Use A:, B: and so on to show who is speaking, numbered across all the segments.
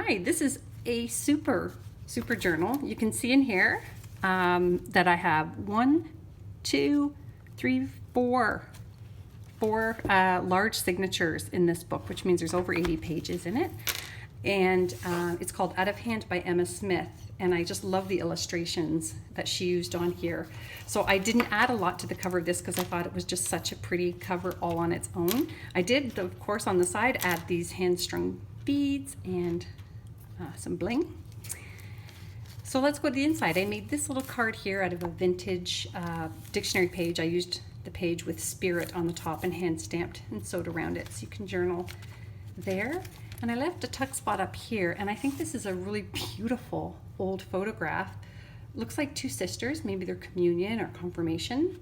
A: Hi, this is a super journal. You can see in here that I have four large signatures in this book, which means there's over 80 pages in it. And it's called Out of Hand by Emma Smith. And I just love the illustrations that she used on here. So I didn't add a lot to the cover of this because I thought it was just such a pretty cover all on its own. I did, of course, on the side add these hand-strung beads and some bling. So let's go to the inside. I made this little card here out of a vintage dictionary page. I used the page with spirit on the top and hand stamped and sewed around it so you can journal there. And I left a tuck spot up here, and I think this is a really beautiful old photograph. Looks like two sisters, maybe their communion or confirmation.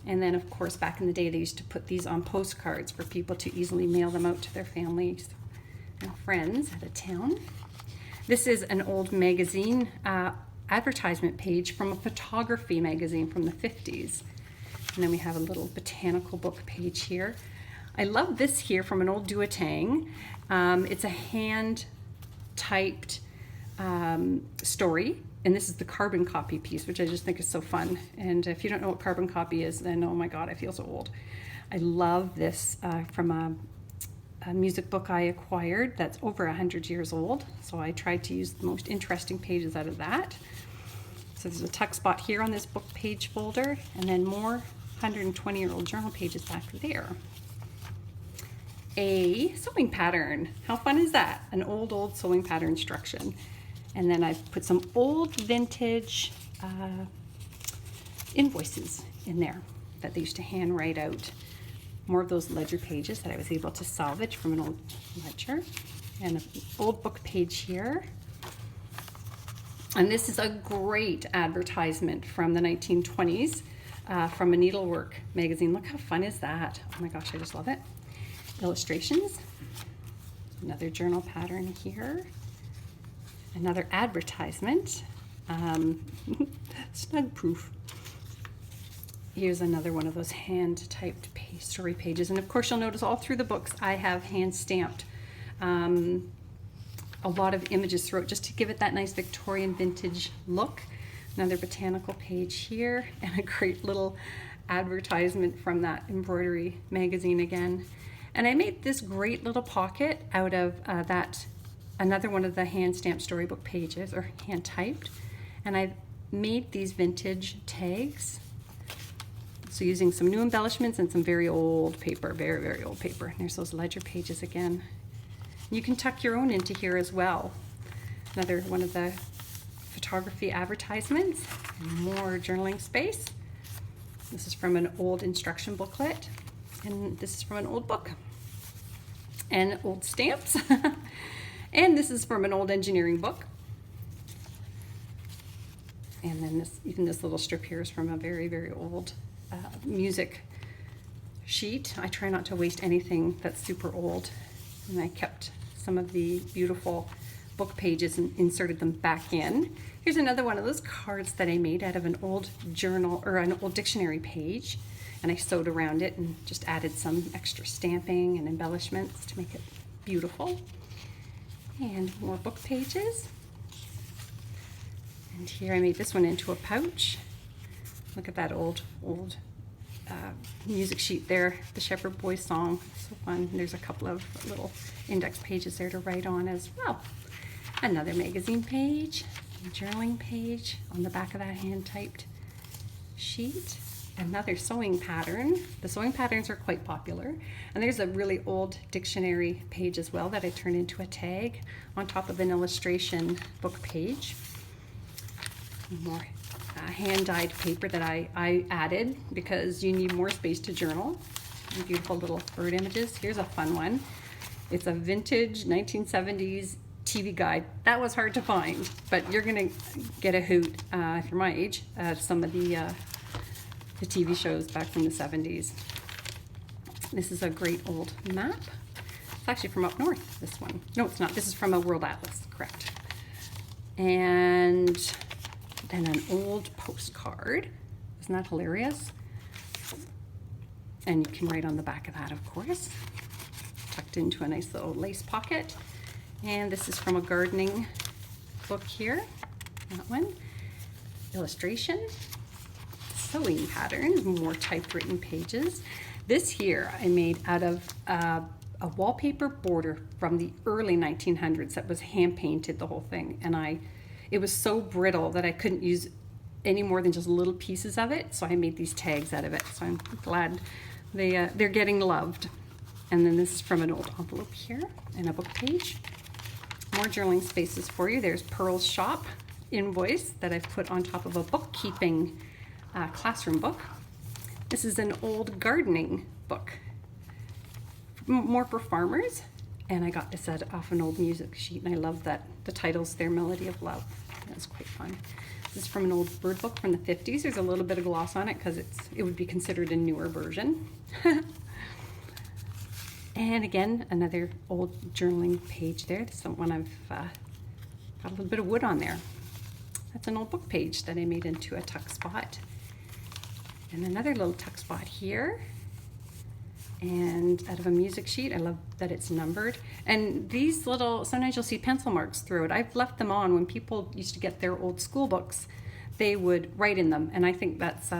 A: And then of course back in the day they used to put these on postcards for people to easily mail them out to their families and friends out of town. This is an old magazine advertisement page from a photography magazine from the 50s. And then we have a little botanical book page here. I love this here from an old Duotang. It's a hand-typed story, and this is the carbon copy piece, which I just think is so fun. And if you don't know what carbon copy is, then oh my God, I feel so old. I love this from a music book I acquired that's over 100 years old. So I tried to use the most interesting pages out of that. So there's a tuck spot here on this book page folder, and then more 120-year-old journal pages back there. A sewing pattern. How fun is that? An old sewing pattern instruction. And then I've put some old vintage invoices in there that they used to hand write out. More of those ledger pages that I was able to salvage from an old ledger. And an old book page here. And this is a great advertisement from the 1920s from a needlework magazine. Look how fun is that? Oh my gosh, I just love it. Illustrations, another journal pattern here, another advertisement, snug proof. Here's another one of those hand typed story pages, and of course you'll notice all through the books I have hand stamped a lot of images throughout just to give it that nice Victorian vintage look. Another botanical page here, and a great little advertisement from that embroidery magazine again. And I made this great little pocket out of another one of the hand-stamped storybook pages, or hand-typed. And I've made these vintage tags. So using some new embellishments and some very old paper, very old paper. And there's those ledger pages again. You can tuck your own into here as well. Another one of the photography advertisements. More journaling space. This is from an old instruction booklet. And this is from an old book. And old stamps. And this is from an old engineering book. And then even this little strip here is from a very old music sheet. I try not to waste anything that's super old. And I kept some of the beautiful book pages and inserted them back in. Here's another one of those cards that I made out of an old journal or an old dictionary page. And I sewed around it and just added some extra stamping and embellishments to make it beautiful. And more book pages. And here I made this one into a pouch. Look at that old music sheet there, the Shepherd Boys song. So fun. And there's a couple of little index pages there to write on as well. Another magazine page, a journaling page on the back of that hand-typed sheet. Another sewing pattern. The sewing patterns are quite popular. And there's a really old dictionary page as well that I turned into a tag on top of an illustration book page. More hand-dyed paper that I added because you need more space to journal. And beautiful little bird images. Here's a fun one. It's a vintage 1970s TV guide. That was hard to find, but you're gonna get a hoot if you're my age at some of the TV shows back from the 70s. This is a great old map. It's actually from up north, this one. No, it's not. This is from a World Atlas, correct. And then an old postcard. Isn't that hilarious? And you can write on the back of that, of course. Tucked into a nice little lace pocket. And this is from a gardening book here. That one. Illustration. Sewing patterns, more typewritten pages. This here I made out of a wallpaper border from the early 1900s that was hand painted, the whole thing. And it was so brittle that I couldn't use any more than just little pieces of it. So I made these tags out of it. So I'm glad they're getting loved. And then this is from an old envelope here and a book page. More journaling spaces for you. There's Pearl's Shop invoice that I've put on top of a bookkeeping classroom book. This is an old gardening book, more for farmers. And I got this off an old music sheet, and I love that the title's there, Melody of Love. That's quite fun. This is from an old bird book from the 50s. There's a little bit of gloss on it because it would be considered a newer version. And again, another old journaling page there. This is one I've got a little bit of wood on there. That's an old book page that I made into a tuck spot. And another little tuck spot here. And out of a music sheet, I love that it's numbered. And these little, sometimes you'll see pencil marks through it. I've left them on when people used to get their old school books. They would write in them, and I think that's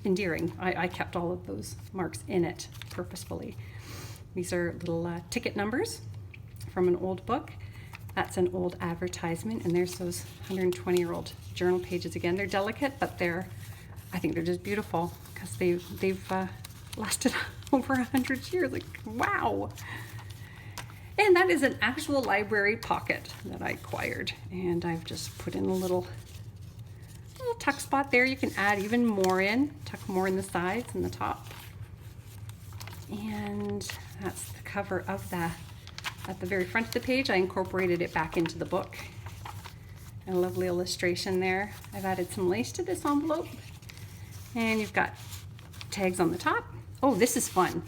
A: endearing. I kept all of those marks in it purposefully. These are little ticket numbers from an old book. That's an old advertisement, and there's those 120-year-old journal pages again. They're delicate, but I think they're just beautiful because they've lasted over 100 years. Like, wow. And that is an actual library pocket that I acquired, and I've just put in a little tuck spot there. You can add even more in, tuck more in the sides and the top. And that's the cover of that. At the very front of the page, I incorporated it back into the book. A lovely illustration there. I've added some lace to this envelope. And you've got tags on the top. Oh, this is fun.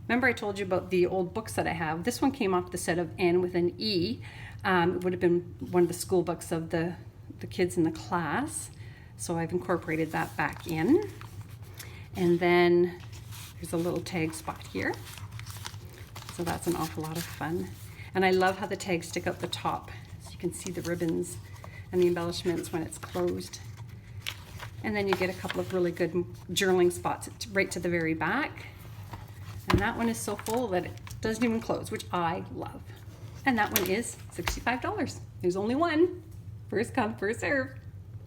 A: Remember I told you about the old books that I have? This one came off the set of Anne with an E. It would have been one of the school books of the kids in the class. So I've incorporated that back in. And then there's a little tag spot here. So that's an awful lot of fun. And I love how the tags stick out the top. So you can see the ribbons and the embellishments when it's closed. And then you get a couple of really good journaling spots right to the very back. And that one is so full that it doesn't even close, which I love. And that one is $65. There's only one. First come, first serve.